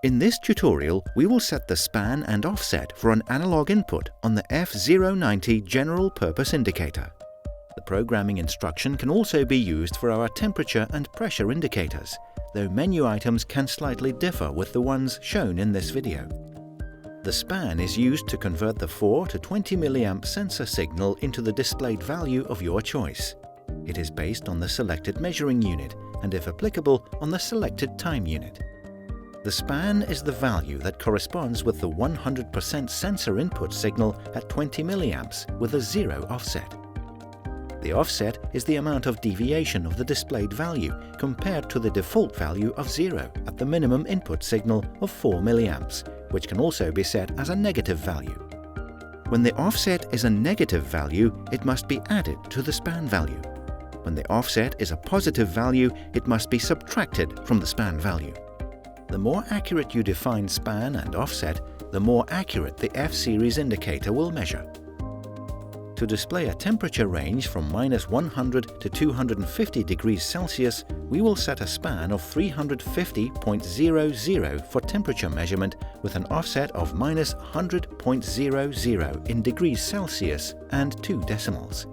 In this tutorial, we will set the span and offset for an analog input on the F090 General Purpose Indicator. The programming instruction can also be used for our temperature and pressure indicators, though menu items can slightly differ with the ones shown in this video. The span is used to convert the 4 to 20 mA sensor signal into the displayed value of your choice. It is based on the selected measuring unit and, if applicable, on the selected time unit. The span is the value that corresponds with the 100% sensor input signal at 20 mA with a 0 offset. The offset is the amount of deviation of the displayed value compared to the default value of 0 at the minimum input signal of 4 mA, which can also be set as a negative value. When the offset is a negative value, it must be added to the span value. When the offset is a positive value, it must be subtracted from the span value. The more accurate you define span and offset, the more accurate the F-series indicator will measure. To display a temperature range from -100 to 250 degrees Celsius, we will set a span of 350.00 for temperature measurement with an offset of -100.00 in degrees Celsius and 2 decimals.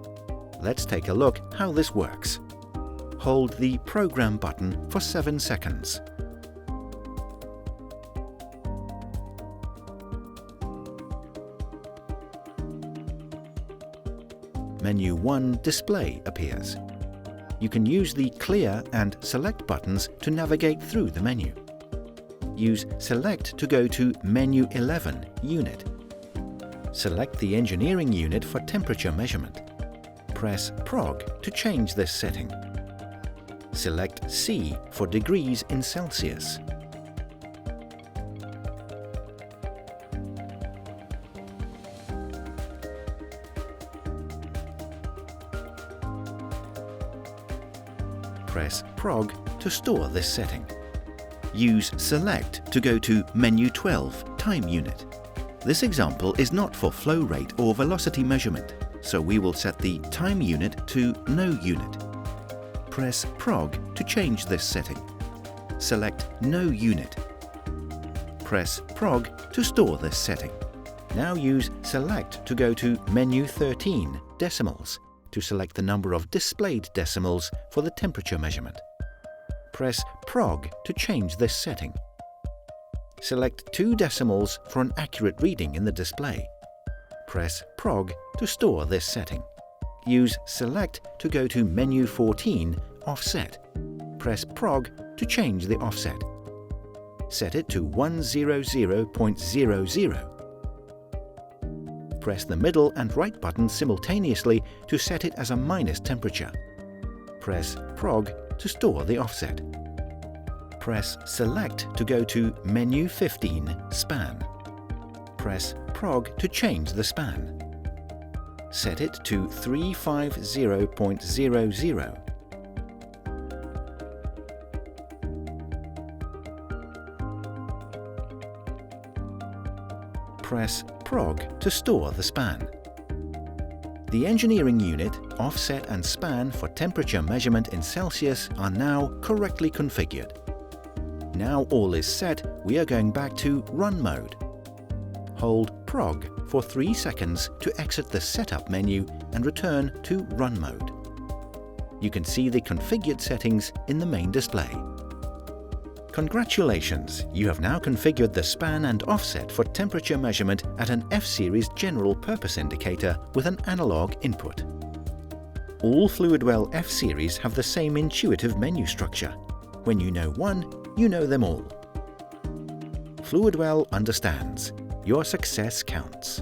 Let's take a look how this works. Hold the Program button for 7 seconds. Menu 1 Display appears. You can use the Clear and Select buttons to navigate through the menu. Use Select to go to Menu 11 Unit. Select the engineering unit for temperature measurement. Press Prog to change this setting. Select C for degrees in Celsius. Press Prog to store this setting. Use Select to go to Menu 12 Time Unit. This example is not for flow rate or velocity measurement, so we will set the time unit to No Unit. Press Prog to change this setting. Select No Unit. Press Prog to store this setting. Now use Select to go to Menu 13 Decimals to select the number of displayed decimals for the temperature measurement. Press Prog to change this setting. Select 2 decimals for an accurate reading in the display. Press Prog to store this setting. Use Select to go to Menu 14 Offset. Press Prog to change the offset. Set it to 100.00. Press the middle and right button simultaneously to set it as a minus temperature. Press Prog to store the offset. Press Select to go to Menu 15 Span. Press Prog to change the span. Set it to 350.00. Press Prog to store the span. The engineering unit, offset and span for temperature measurement in Celsius are now correctly configured. Now all is set, we are going back to Run mode. Hold Prog for 3 seconds to exit the Setup menu and return to Run mode. You can see the configured settings in the main display. Congratulations! You have now configured the span and offset for temperature measurement at an F-series General Purpose Indicator with an analog input. All Fluidwell F-series have the same intuitive menu structure. When you know one, you know them all. Fluidwell understands. Your success counts.